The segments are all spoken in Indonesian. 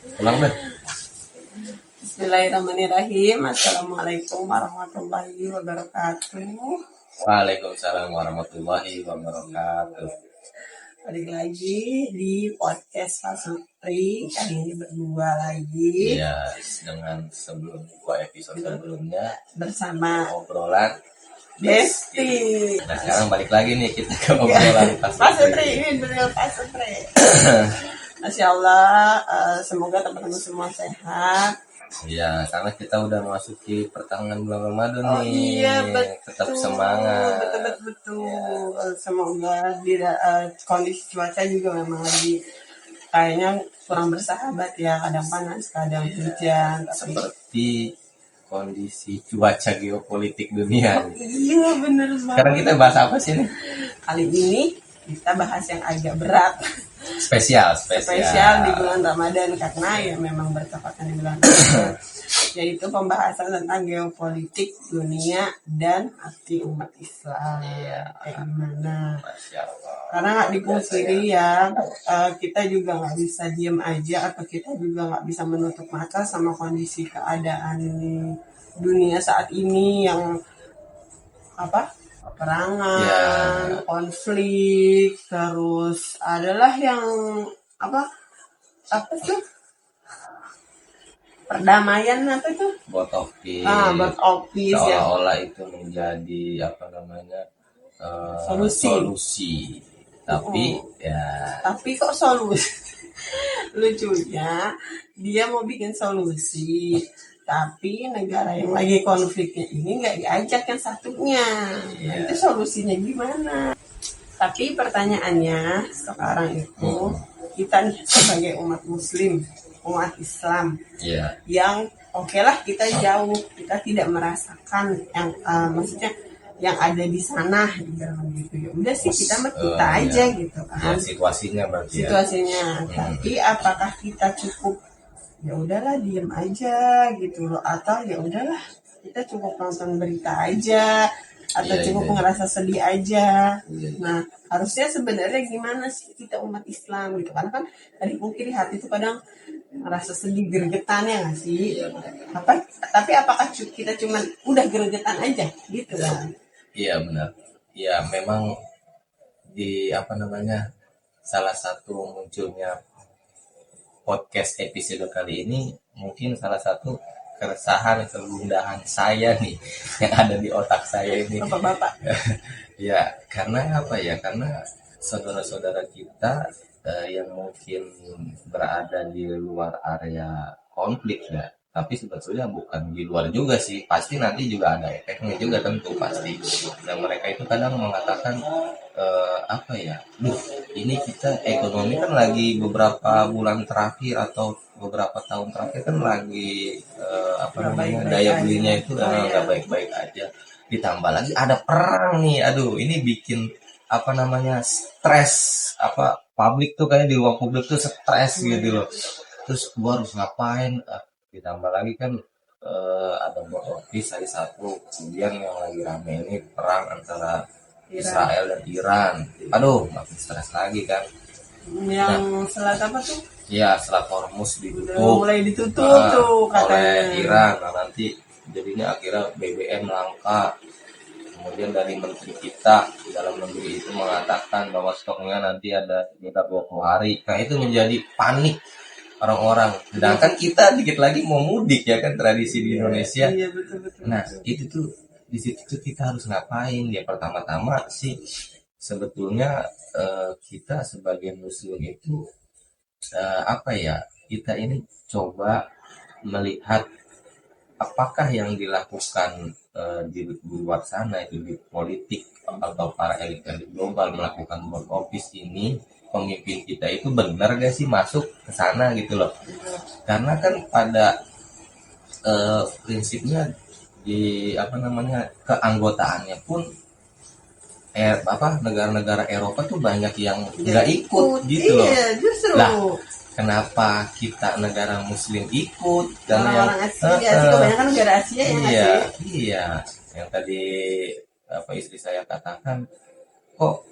Ulang deh. Bismillahirrahmanirrahim. Assalamualaikum warahmatullahi wabarakatuh. Waalaikumsalam warahmatullahi wabarakatuh. Balik lagi di podcast Pak Sutri. Kali ini berdua lagi. Iya, dengan dua episode sebelumnya bersama obrolan Besti. Nah, sekarang balik lagi nih kita ke obrolan Pak Sutri. Ini beliau Pak Sutri. Masya Allah, semoga teman-teman semua sehat. Iya, karena kita udah memasuki pertengahan bulan Ramadan nih. Iya, betul. Tetap semangat. Betul. Semoga kondisi cuaca juga memang lagi kayaknya kurang bersahabat ya. Kadang panas, kadang hujan. Seperti kondisi cuaca geopolitik dunia. Iya, bener banget. Sekarang kita bahas apa sih nih? Kali ini kita bahas yang agak berat. Spesial di bulan Ramadan karena ya memang bertepatan di bulan Ramadan, yaitu pembahasan tentang geopolitik dunia dan arti umat Islam. Kayak gimana? Karena nggak dipungkiri ya, kita juga nggak bisa diem aja atau kita juga nggak bisa menutup mata sama kondisi keadaan dunia saat ini yang perangan, konflik, terus adalah yang apa sih perdamaian board of peace. Seolah-olah itu menjadi solusi. Tapi kok solusi? Lucunya dia mau bikin solusi, tapi negara yang lagi konfliknya ini nggak diajak yang satunya. Nah, itu solusinya gimana? Tapi pertanyaannya sekarang itu kita nih sebagai umat muslim, umat Islam, yang okelah kita jauh, kita tidak merasakan yang maksudnya yang ada di sana gitu ya. Udah sih kita aja gitu kan. Situasinya. Tapi apakah kita cukup ya udahlah diem aja gitu loh, atau ya udahlah kita cukup nonton berita aja, atau cukup ngerasa sedih aja. Nah, harusnya sebenarnya gimana sih kita umat Islam gitu, karena kan dari mungkin hati itu kadang ngerasa sedih, gregetan ya nggak sih? Tapi apakah kita cuman udah gregetan aja gitu kan? Iya benar. Iya memang di salah satu munculnya podcast episode kali ini mungkin salah satu keresahan, kegundahan saya nih yang ada di otak saya ini. Bapak-bapak. Ya, karena karena saudara-saudara kita yang mungkin berada di luar area konflik ya. Tapi sebetulnya bukan di luar juga sih, pasti nanti juga ada efeknya juga tentu pasti. Dan mereka itu kadang mengatakan ini kita ekonomi kan lagi beberapa bulan terakhir atau beberapa tahun terakhir kan lagi daya belinya itu nggak baik-baik aja. Ditambah lagi ada perang nih, aduh ini bikin stres publik tuh kayak di ruang publik tuh stres gitu loh. Terus gua harus ngapain? Ditambah lagi kan ada board of peace hari satu, kemudian yang lagi rame ini perang antara Israel dan Iran. Aduh, makin stres lagi kan. Yang selat apa tuh? Ya, selat Hormuz ditutup. Mulai ditutup tuh katanya. Oleh Iran. Nah, nanti jadinya akhirnya BBM langka. Kemudian dari menteri kita dalam negeri itu mengatakan bahwa stoknya nanti ada sekitar 20 hari. Nah, itu menjadi panik orang-orang. Sedangkan kita dikit lagi mau mudik ya kan, tradisi di Indonesia. Iya, betul. Nah, itu tuh di situ tuh kita harus ngapain ya? Pertama-tama sih sebetulnya kita sebagai muslim itu kita ini coba melihat apakah yang dilakukan di luar sana itu di politik atau para elit-elit global melakukan board of peace ini, pemimpin kita itu benar gak sih masuk ke sana gitu loh. Karena kan pada prinsipnya di keanggotaannya pun negara-negara Eropa tuh banyak yang nggak ikut gitu loh. Justru. Lah, kenapa kita negara muslim ikut? Karena orang Asia sih, kebanyakan negara Asia ya nggak sih? Iya, yang tadi istri saya katakan, kok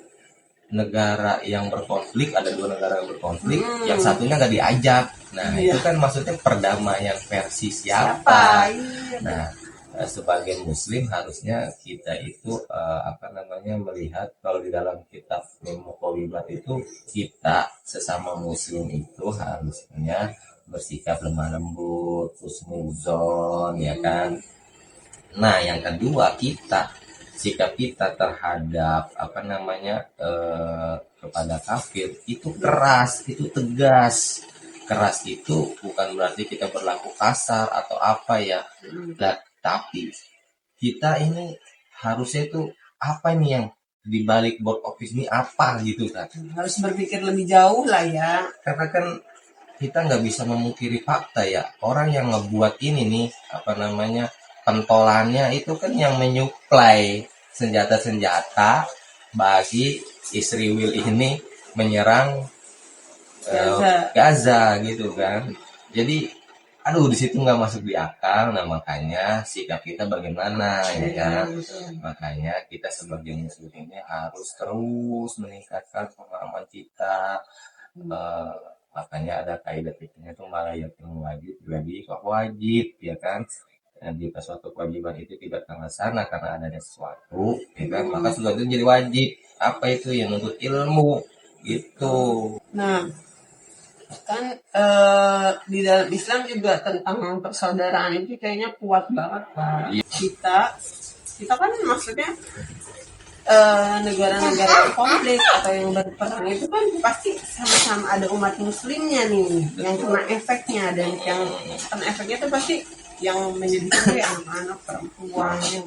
negara yang berkonflik, ada dua negara yang berkonflik, yang satunya nggak diajak. Nah, Iya. itu kan maksudnya perdamaian versi Siapa? siapa? Iya. Nah, sebagai muslim harusnya kita itu melihat kalau di dalam kitab Muqawimat itu kita sesama muslim itu harusnya bersikap lemah lembut, husnuzon, ya kan. Nah, yang kedua sikap kita terhadap kepada kafir itu keras, itu tegas. Keras itu bukan berarti kita berlaku kasar atau apa ya. Nah, tapi kita ini harusnya itu apa nih yang di balik board office ini apa gitu kan. Harus berpikir lebih jauh lah ya. Karena kan kita nggak bisa memungkiri fakta ya. Orang yang ngebuat ini nih pentolannya itu kan yang menyuplai senjata-senjata bagi Israel ini menyerang Gaza gitu kan. Jadi di situ nggak masuk di akal. Nah, makanya sikap kita bagaimana ya kan. Makanya kita sebagai muslim ini harus terus meningkatkan pemahaman kita. Makanya ada kaidah fikihnya itu malayatul wajib lagi kok wajib ya kan. Dan jika suatu kewajiban itu tidak terlaksana karena adanya sesuatu ya kan, maka sesuatu itu jadi wajib. Apa itu yang menuntut ilmu gitu. Nah, kan di dalam Islam juga tentang persaudaraan itu kayaknya kuat banget Pak. Kita kan maksudnya negara-negara yang konflik atau yang berperang itu kan pasti sama-sama ada umat muslimnya nih yang kena efeknya, dan yang kena efeknya itu pasti yang menyedihkan itu anak-anak, perempuan ya.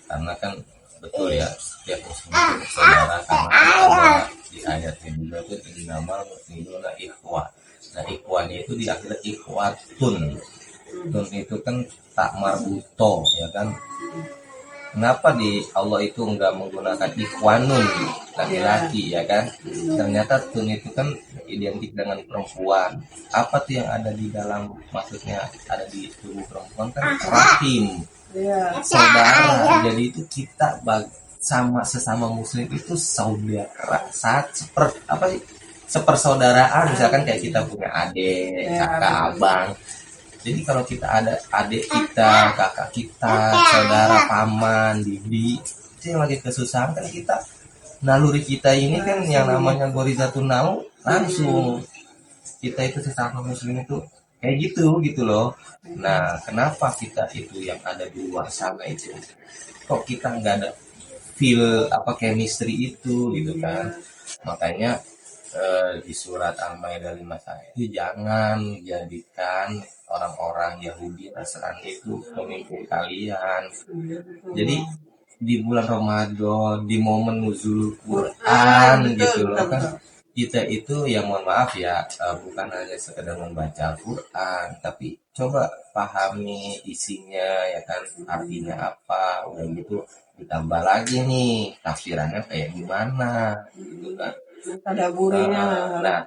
Karena kan betul ya, setiap muslim itu saudara, karena ada di ayat yang juga itu dinamakan muslimuna ikhwah. Nah, ikhwan itu di akhirat ikhwatun. Tun itu kan tak marbuto ya kan. Kenapa di Allah itu enggak menggunakan ikhwanun laki-laki ya kan? Ternyata tun itu kan identik dengan perempuan. Apa tuh yang ada di dalam, maksudnya ada di tubuh perempuan kan rahim, saudara. Jadi itu kita sesama muslim itu saudara, sepersaudaraan. Misalkan kayak kita punya adik, kakak, abang. Jadi kalau kita ada adik kita, kakak kita, saudara, paman, bibi, itu yang lagi kesusahan kan kita, naluri kita ini kan yang namanya gorizatun nau, langsung kita itu sesama muslim itu kayak gitu loh. Nah, kenapa kita itu yang ada di luar sana itu kok kita nggak ada feel chemistry itu gitu kan. Makanya di surat Al-Maidah 51 itu jangan jadikan orang-orang Yahudi Nasrani itu pemimpin kalian. Jadi di bulan Ramadan, di momen nuzul Quran gitu loh kan, kita itu yang mohon maaf ya, bukan hanya sekedar membaca Quran, tapi coba pahami isinya ya kan, artinya apa. Udah gitu ditambah lagi nih tafsirannya kayak gimana gitu kan. Nah,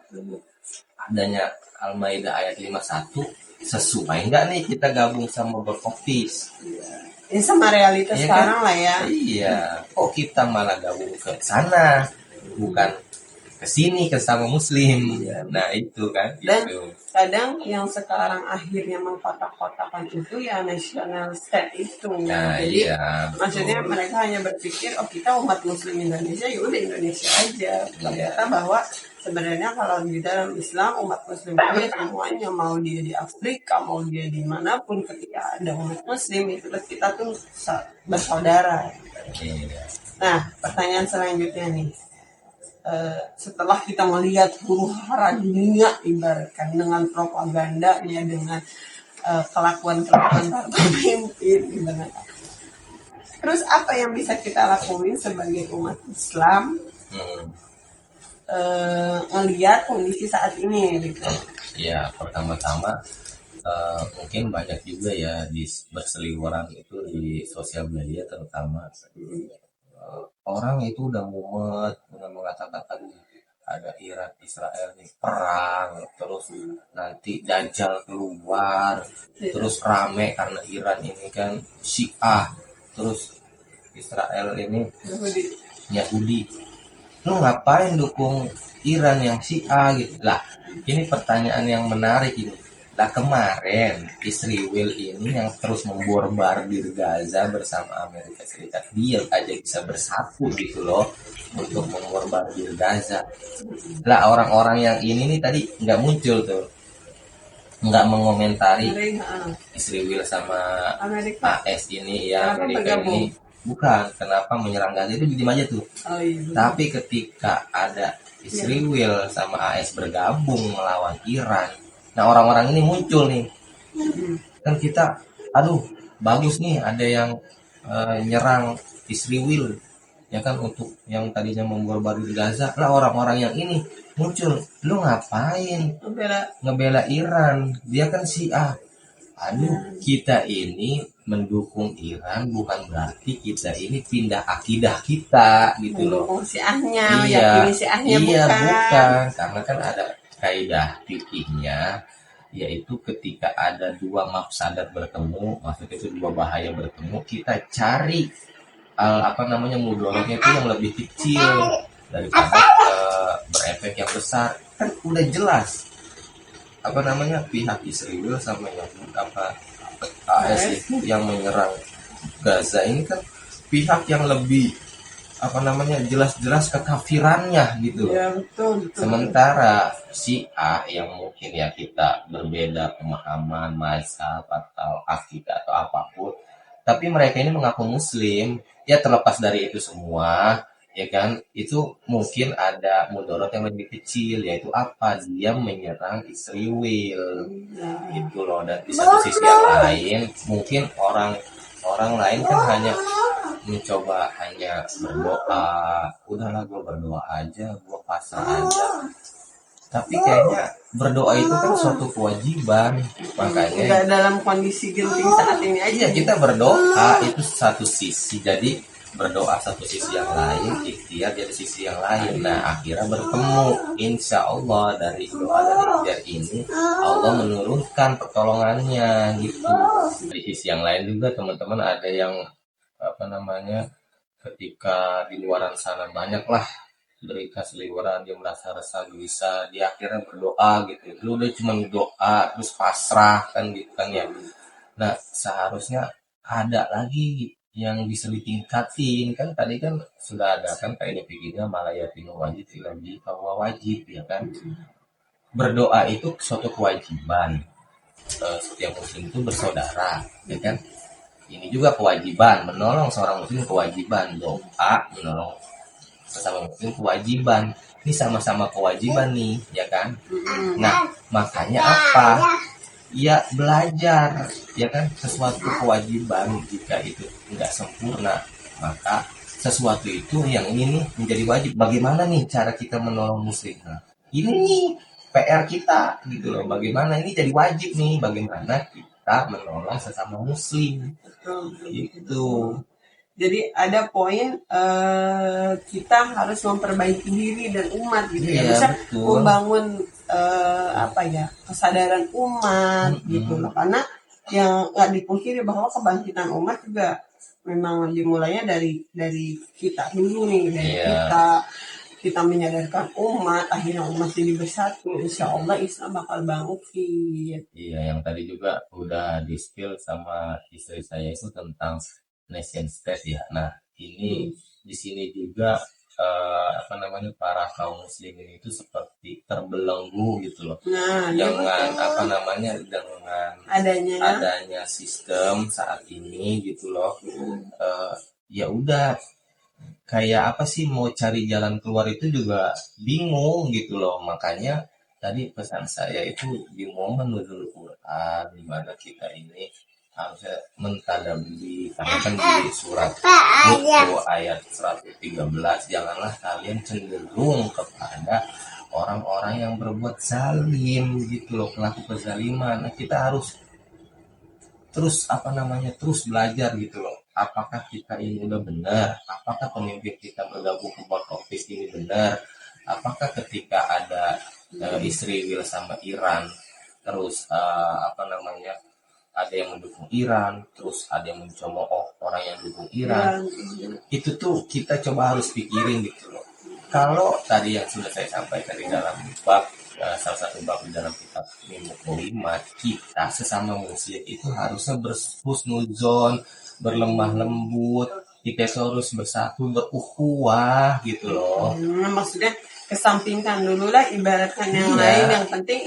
adanya Al-Maidah ayat 51 sesuai nggak nih kita gabung sama beroffice? Ini sama realitas ya sekarang kan? lah ya. Iya, kok kita malah gabung ke sana, bukan ke sini ke sama muslim. Nah, itu kan. Dan gitu. Kadang yang sekarang akhirnya mengkotak-kotakan itu ya national state itu. Nah, jadi betul. maksudnya mereka hanya berpikir kita umat muslim Indonesia, ya udah Indonesia aja. Ternyata bahwa sebenarnya kalau di dalam Islam umat muslim itu semuanya, mau dia di Afrika, mau dia dimanapun, ketika ada umat muslim itu kita tuh bersaudara. Nah, pertanyaan selanjutnya nih, setelah kita melihat huru hara dunia ibaratkan dengan propagandanya, dengan kelakuan-kelakuan para pemimpin ibaratkan, terus apa yang bisa kita lakuin sebagai umat Islam ngelihat kondisi saat ini gitu? Ya, pertama-tama mungkin banyak juga ya berseliweran itu di sosial media, terutama orang itu udah mumet dengan mengatakan ada Iran Israel nih perang, terus nanti Dajjal keluar, terus rame karena Iran ini kan Syiah, terus Israel ini Yahudi. Lu ngapain dukung Iran yang Syiah gitu lah? Ini pertanyaan yang menarik ini. Nah kemarin istri Will ini yang terus memborbardir Gaza bersama Amerika Serikat, dia aja bisa bersatu gitu loh untuk memborbardir Gaza. Lah orang-orang yang ini nih tadi nggak muncul tuh, nggak mengomentari istri Will sama Amerika. AS ini ya, Kenapa Amerika bergabung? ini bukan kenapa menyerang Gaza itu diem aja tuh. Oh iya. Tapi ketika ada istri Will sama AS bergabung melawan Iran, nah orang-orang ini muncul nih. Kan kita, aduh bagus nih ada yang nyerang istri Will, ya kan, untuk yang tadinya memborbardir Gaza. Lah orang-orang yang ini muncul, lu ngapain ngebela Iran, dia kan Syiah. Aduh, kita ini mendukung Iran bukan berarti kita ini pindah akidah kita gitu loh. Mendukung Syiahnya, Iya, meyakini Syiahnya, iya bukan. bukan, karena kan ada kaidah fikihnya, yaitu ketika ada dua mafsadat bertemu, maksudnya itu dua bahaya bertemu, kita cari mudorotnya itu yang lebih kecil daripada berefek yang besar. Kan udah jelas pihak Israel sama yang AS itu yang menyerang Gaza ini kan pihak yang lebih jelas-jelas kekafirannya gitu loh. Ya, betul. Sementara Syiah yang mungkin ya kita berbeda pemahaman, mazhab atau akidah atau apapun, tapi mereka ini mengaku muslim, ya terlepas dari itu semua, ya kan, itu mungkin ada mudarat yang lebih kecil, yaitu apa, dia menyerang Israel gitu loh. Dan di satu sisi yang lain mungkin orang lain kan hanya mencoba hanya berdoa, udahlah gue berdoa aja, gue pasrah aja. Tapi kayaknya berdoa itu kan suatu kewajiban, makanya Nggak dalam kondisi genting saat ini aja. iya kita berdoa itu satu sisi, jadi berdoa satu sisi yang lain, ikhtiar dari sisi yang lain. Nah akhirnya bertemu, insya Allah dari doa dan ikhtiar ini Allah menurunkan pertolongannya gitu. Di sisi yang lain juga teman-teman ada yang ketika di luaran sana banyak lah berita seliweran, dia merasa resah gelisah, dia akhirnya berdoa gitu. Lu udah cuma doa terus pasrah kan gitu kan ya. Nah seharusnya ada lagi yang bisa ditingkatin, kan tadi kan sudah ada kan kaidah fikihnya malayatinu wajib lagi bahwa wajib, ya kan. Berdoa itu suatu kewajiban, setiap muslim itu bersaudara, ya kan. Ini juga kewajiban, menolong seorang muslim kewajiban, doa menolong sesama muslim kewajiban. Ini sama-sama kewajiban nih, ya kan. Nah makanya apa, ya belajar, ya kan, sesuatu kewajiban jika itu nggak sempurna, maka sesuatu itu yang ini nih menjadi wajib. Bagaimana nih cara kita menolong muslim? Nah, ini nih PR kita gitu loh, bagaimana ini jadi wajib nih, bagaimana kita menolong sesama muslim gitu. Jadi ada poin kita harus memperbaiki diri dan umat gitu ya, Iya, bisa betul. membangun kesadaran umat gitu loh, karena yang nggak dipungkiri bahwa kebangkitan umat juga memang dimulainya dari kita dulu nih, dari kita menyadarkan umat, akhirnya umat jadi bersatu, insya Allah Islam bakal bangkit. Iya, yang tadi juga udah di spill sama istri saya itu tentang nation state ya. Nah ini di sini juga para kaum muslimin itu seperti terbelenggu gitu loh. Nah, dengan dengan adanya sistem saat ini gitu loh. Ya udah, kayak apa sih, mau cari jalan keluar itu juga bingung gitu loh. Makanya tadi pesan saya itu di momen nuzul Quran, di mana kita ini harusnya mentadaburi, karena kan di surat Hud ayat 113, janganlah kalian cenderung kepada orang-orang yang berbuat zalim gitu loh, pelaku kezaliman. Nah, kita harus terus terus belajar gitu loh. Apakah kita ini udah benar? Apakah pemimpin kita bergabung ke board office ini benar? Apakah ketika ada Israel sama Iran, terus ada yang mendukung Iran, terus ada yang mencemooh orang yang dukung Iran, itu tuh kita coba harus pikirin gitu loh. Kalau tadi yang sudah saya sampaikan di dalam bab salah satu bab di dalam kitab Muklimat, kita sesama muslim itu harusnya berhusnuzon, berlemah lembut, kita itu harus bersatu, berukhuwah gitu loh. Maksudnya kesampingkan dulu lah, ibaratkan yang Iya. lain, yang penting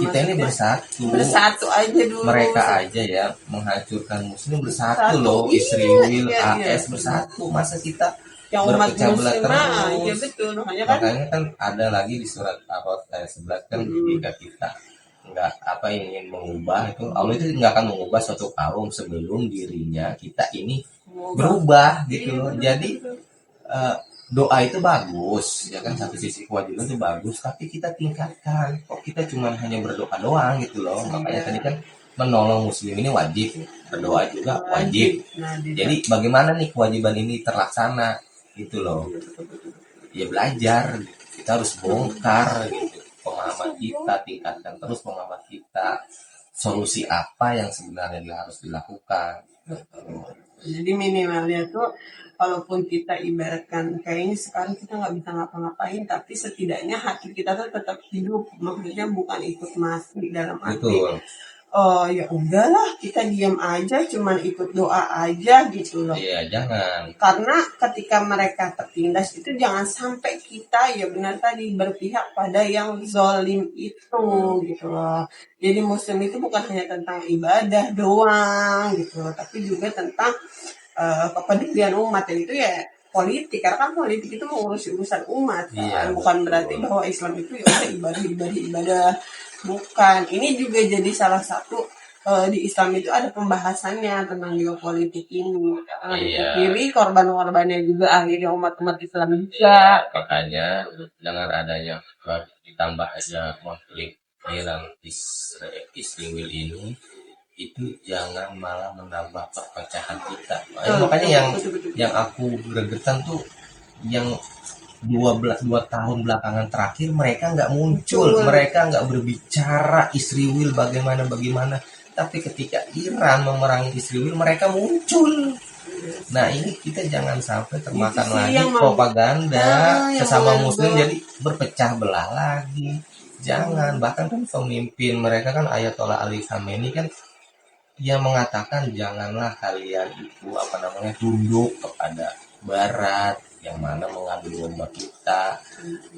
Kita ini bersatu. bersatu aja dulu. Mereka aja ya menghancurkan muslim bersatu Bersatu, loh. iya, Istri Will, iya, AS iya. bersatu. Masa kita Yang umat berpecah belah muslim mah, terus? iya betul, makanya kan Makanya kan ada lagi di surat ayat 11 kan, jika kita nggak ingin mengubah itu, Allah itu nggak akan mengubah suatu kaum sebelum dirinya kita ini berubah gitu loh. Jadi doa itu bagus ya kan, satu sisi kewajiban itu bagus, tapi kita tingkatkan. Kok kita cuma hanya berdoa doang gitu loh. Makanya tadi kan menolong muslim ini wajib, berdoa juga wajib. Nah, Jadi bagaimana nih kewajiban ini terlaksana gitu loh. Ya belajar, kita harus bongkar gitu pemahaman kita, tingkatkan terus pemahaman kita, solusi apa yang sebenarnya harus dilakukan. jadi minimalnya tuh, walaupun kita ibaratkan kayaknya sekarang kita nggak bisa ngapa-ngapain, tapi setidaknya hati kita tuh tetap hidup. Maksudnya bukan ikut mati dalam arti, Betul. oh ya udahlah kita diam aja, cuman ikut doa aja gitu loh. Iya, jangan. Karena ketika mereka tertindas itu, jangan sampai kita ya benar tadi berpihak pada yang zolim itu gitu loh. Jadi muslim itu bukan hanya tentang ibadah doang gitu loh, tapi juga tentang kepedulian umat. Dan itu ya politik, karena kan politik itu mengurusi urusan umat kan. Iya, Bukan betul. berarti bahwa Islam itu ya udah ibadah, bukan. Ini juga jadi salah satu di Islam itu ada pembahasannya tentang juga politik ini. Karena Iya. dipilih korban-korbannya juga akhirnya umat-umat Islam juga. Iya, makanya dengan adanya ditambah aja konflik Iran Israel ini, itu jangan malah menambah perpecahan kita. Makanya yang aku gregetan tuh yang 2 tahun belakangan terakhir mereka nggak muncul, mereka nggak berbicara Israel bagaimana, tapi ketika Iran memerangi Israel mereka muncul. Nah ini kita jangan sampai termakan lagi propaganda sesama muslim, jadi berpecah belah lagi. Jangan. Bahkan kan pemimpin mereka kan Ayatollah Ali Khamenei kan yang mengatakan janganlah kalian itu tunduk kepada Barat yang mana mengambil domba kita,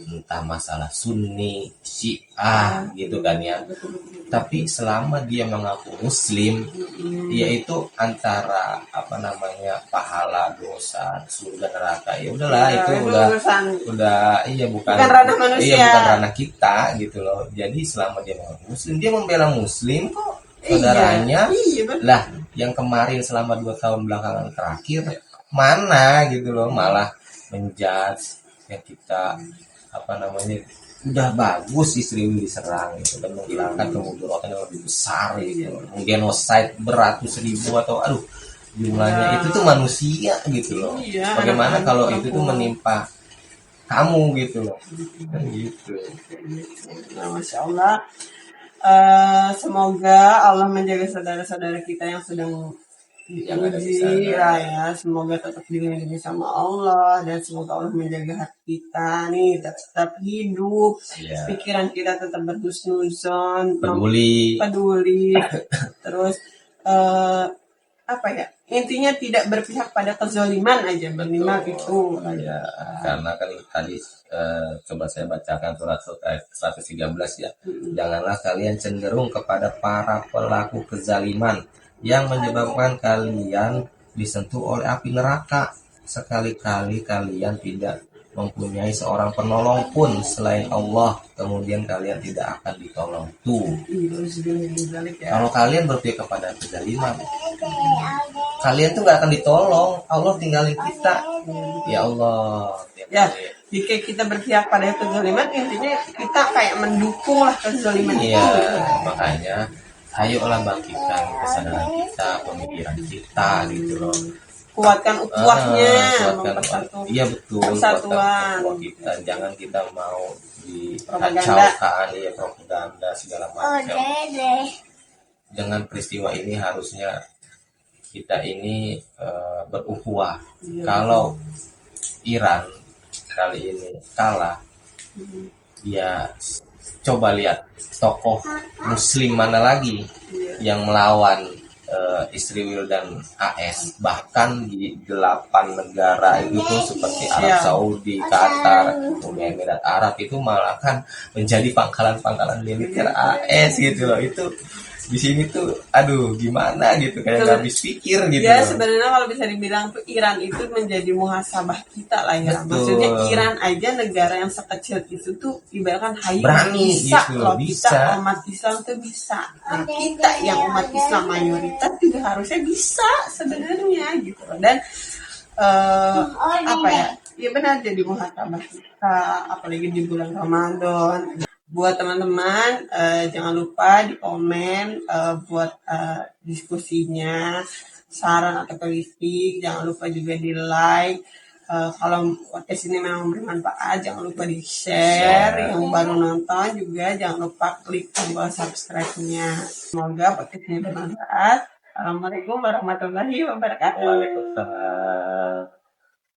entah masalah Sunni, Syiah gitu kan ya. Tapi selama dia mengaku Muslim, yaitu antara pahala, dosa, surga, neraka, ya udahlah itu udah bukan ranah manusia. Bukan ranah kita gitu loh. Jadi selama dia mengaku Muslim, dia membela Muslim kok. Saudaranya lah yang kemarin selama 2 tahun belakangan terakhir mana gitu loh, malah menjudge yang kita udah bagus Israel diserang gitu, dan menghilangkan kemudaratan yang lebih besar gitu, menggenoside beratus ribu atau jumlahnya itu tuh manusia gitu loh. Bagaimana kalau itu tuh menimpa kamu gitu loh, kan gitu. Nah, Masya Allah. Semoga Allah menjaga saudara-saudara kita yang sedang diuji ya. Semoga tetap dilindungi sama Allah, dan semoga Allah menjaga hati kita nih tetap hidup, pikiran kita tetap berhusnuzon, peduli terus intinya tidak berpihak pada kezaliman aja, minimal itu ya. Karena kan tadi coba saya bacakan surat ayat 113 ya. Janganlah kalian cenderung kepada para pelaku kezaliman yang menyebabkan kalian disentuh oleh api neraka. Sekali-kali kalian tidak mempunyai seorang penolong pun selain Allah, kemudian kalian tidak akan ditolong. Tuh, kalau kalian berpihak kepada kezaliman, kalian tuh nggak akan ditolong. Allah tinggalin kita. Ya Allah. Ya, jika kita berpihak pada kezaliman, intinya kita kayak mendukung lah kezaliman itu. Iya, makanya ayolah bangkitkan kesadaran kita, pemikiran kita gitu loh. Kuatkan ukhuwahnya, iya betul, persatuan kita. Jangan kita mau dikacaukan ya, propaganda segala macam. Dengan peristiwa ini harusnya kita ini berukhuwah. Kalau Iran kali ini kalah, ya coba lihat tokoh muslim mana lagi yang melawan istri Wildan AS, bahkan di 8 negara itu tuh seperti Arab Saudi, Qatar, Uni Emirat Arab itu malah kan menjadi pangkalan-pangkalan militer AS gitu loh. Itu di sini tuh aduh gimana gitu, kayak nggak habis pikir gitu Ya loh. sebenarnya kalau bisa dibilang tuh Iran itu menjadi muhasabah kita lah ya. Betul. Maksudnya Iran aja negara yang sekecil itu tuh ibaratkan hayu Berani bisa gitu loh, bisa. kita umat Islam tuh bisa. Nah, kita yang umat Islam mayoritas juga harusnya bisa sebenarnya gitu loh. Dan apa ya? Ya benar jadi muhasabah kita, apalagi di bulan Ramadan. Buat teman-teman, jangan lupa di komen buat diskusinya, saran atau kritik. Jangan lupa juga di like. Kalau podcast ini memang bermanfaat, jangan lupa di share. Yang baru nonton juga jangan lupa klik tombol subscribe-nya. Semoga podcast ini bermanfaat. Assalamualaikum warahmatullahi wabarakatuh. Waalaikumsalam.